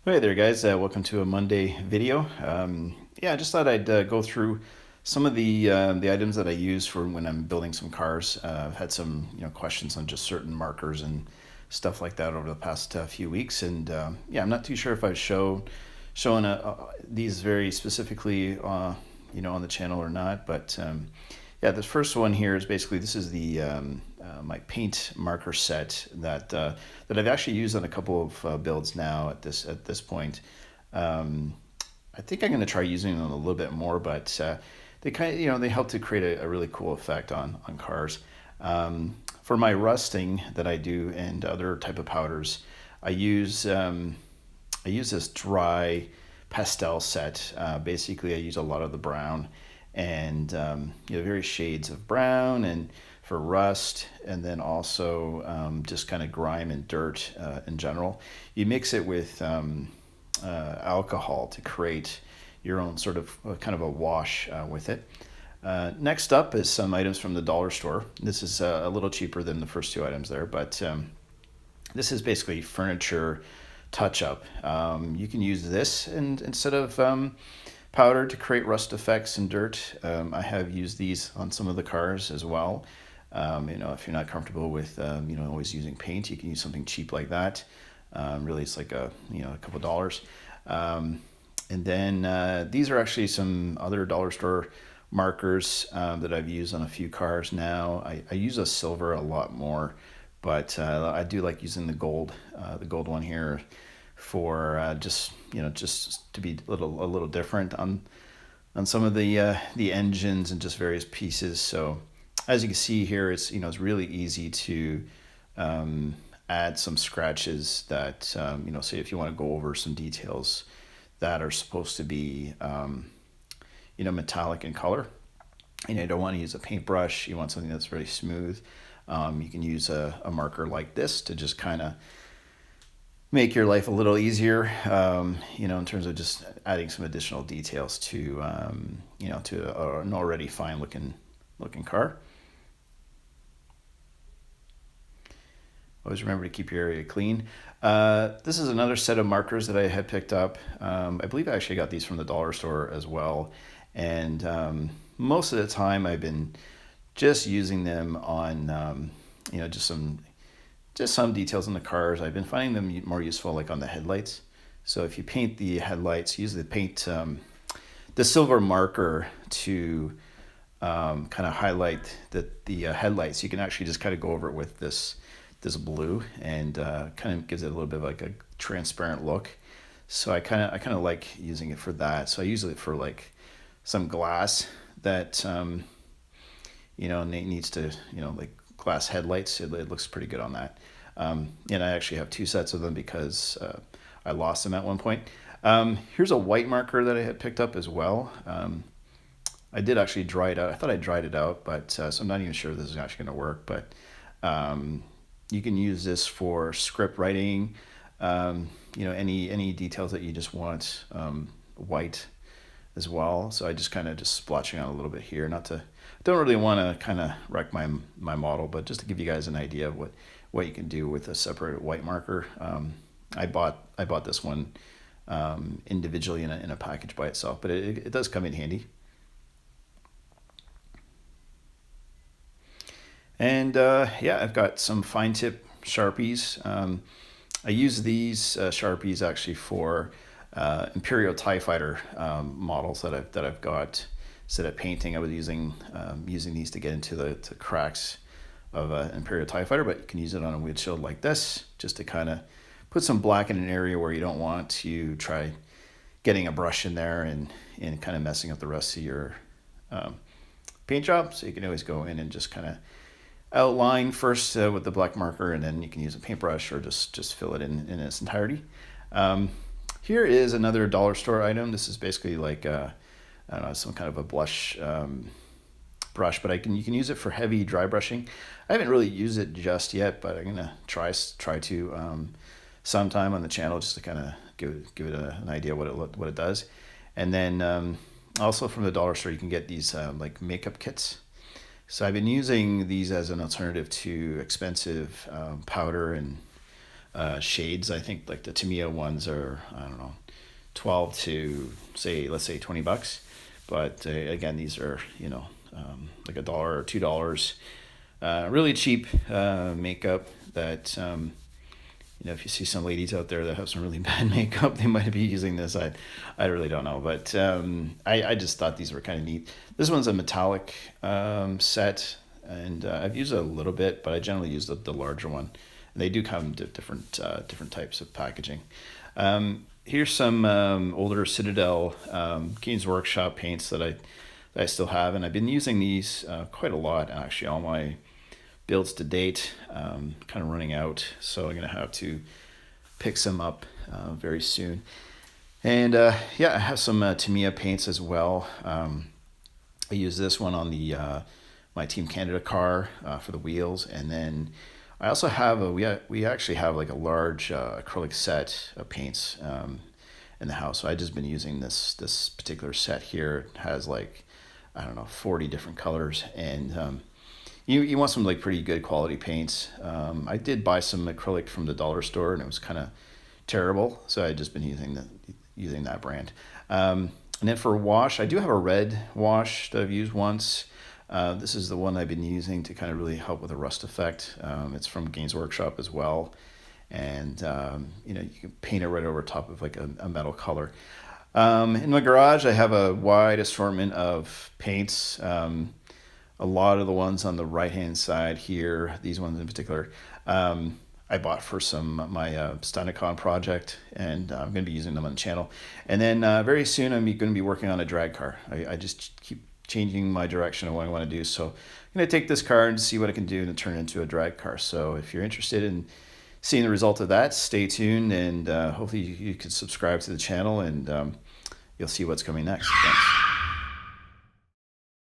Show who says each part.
Speaker 1: Hey there, guys. Welcome to a Monday video. Yeah, I just thought I'd go through some of the items that I use for when I'm building some cars. I've had some questions on just certain markers and stuff like that over the past few weeks, and yeah, I'm not too sure if I've showing these very specifically on the channel or not, but yeah, the first one here is basically this is the my paint marker set that I've actually used on a couple of builds now at this point. Um, I think I'm going to try using them a little bit more, but they kind of they help to create a really cool effect on cars. For my rusting that I do and other type of powders, I use I use this dry pastel set. Basically, I use a lot of the brown and various shades of brown and for rust, and then also just kind of grime and dirt in general. You mix it with alcohol to create your own sort of kind of a wash with it. Next up is some items from the dollar store. This is a little cheaper than the first two items there, but this is basically furniture touch up. You can use this and instead of powder to create rust effects and dirt. I have used these on some of the cars as well. If you're not comfortable with always using paint, you can use something cheap like that. Really, it's like a couple dollars. And then these are actually some other dollar store markers that I've used on a few cars now. I use a silver a lot more, but I do like using the gold one here for just to be a little different on some of the engines and just various pieces. So as you can see here, it's really easy to add some scratches that say if you want to go over some details that are supposed to be metallic in color, and you don't want to use a paintbrush. You want something that's very smooth. You can use a marker like this to just kind of make your life a little easier, in terms of just adding some additional details to an already fine looking car. Always remember to keep your area clean. This is another set of markers that I had picked up. I believe I actually got these from the dollar store as well. And most of the time I've been just using them on, just some details in the cars. I've been finding them more useful like on the headlights. So if you paint the headlights, use the silver marker to kind of highlight the headlights. You can actually just kind of go over it with this blue and kind of gives it a little bit of like a transparent look. So I kind of like using it for that. So I use it for like some glass that needs to like glass headlights. It looks pretty good on that. And I actually have two sets of them because I lost them at one point. Here's a white marker that I had picked up as well. I did actually dry it out. I thought I dried it out, but so I'm not even sure this is actually going to work. But you can use this for script writing. Any details that you just want white as well. So I just kind of just splotching on a little bit here. Don't really want to kind of wreck my model, but just to give you guys an idea of what you can do with a separate white marker. I bought this one individually in a package by itself, but it does come in handy. And yeah, I've got some fine tip Sharpies. I use these Sharpies actually for Imperial TIE Fighter models that I've got. Instead of painting, I was using these to get into the cracks of an Imperial TIE Fighter, but you can use it on a windshield like this, just to kind of put some black in an area where you don't want to try getting a brush in there and kind of messing up the rest of your paint job. So you can always go in and just kind of outline first with the black marker, and then you can use a paintbrush or just fill it in its entirety. Here is another dollar store item. This is basically like I don't know, some kind of a blush brush, but you can use it for heavy dry brushing. I haven't really used it just yet, but I'm gonna try to sometime on the channel just to kind of give it an idea what it does. And then also from the dollar store you can get these like makeup kits. So I've been using these as an alternative to expensive powder and shades. I think like the Tamiya ones are, I don't know, 12 to say, let's say $20. But again, these are, like $1 or $2. Really cheap makeup that, if you see some ladies out there that have some really bad makeup, they might be using this. I really don't know, but I just thought these were kind of neat. This one's a metallic set, and I've used it a little bit, but I generally use the larger one. And they do come to different types of packaging. Here's some older Citadel Games Workshop paints that I still have, and I've been using these quite a lot actually. All my builds to date kind of running out, so I'm gonna have to pick some up very soon. And yeah, I have some Tamiya paints as well. I use this one on the my Team Canada car for the wheels, and then I also have we actually have like a large acrylic set of paints in the house. So I just been using this particular set here. It has like, I don't know, 40 different colors, and you want some like pretty good quality paints. I did buy some acrylic from the dollar store, and it was kind of terrible, so I just been using that brand. And then for wash, I do have a red wash that I've used once. This is the one I've been using to kind of really help with the rust effect. It's from Games Workshop as well, and you can paint it right over top of like a metal color. In my garage, I have a wide assortment of paints. A lot of the ones on the right-hand side here, these ones in particular, I bought for my Stynicon project, and I'm going to be using them on the channel. And then very soon I'm going to be working on a drag car. I just keep changing my direction of what I want to do. So I'm going to take this car and see what I can do and turn it into a drag car. So if you're interested in seeing the result of that, stay tuned, and hopefully you can subscribe to the channel, and you'll see what's coming next. Thanks.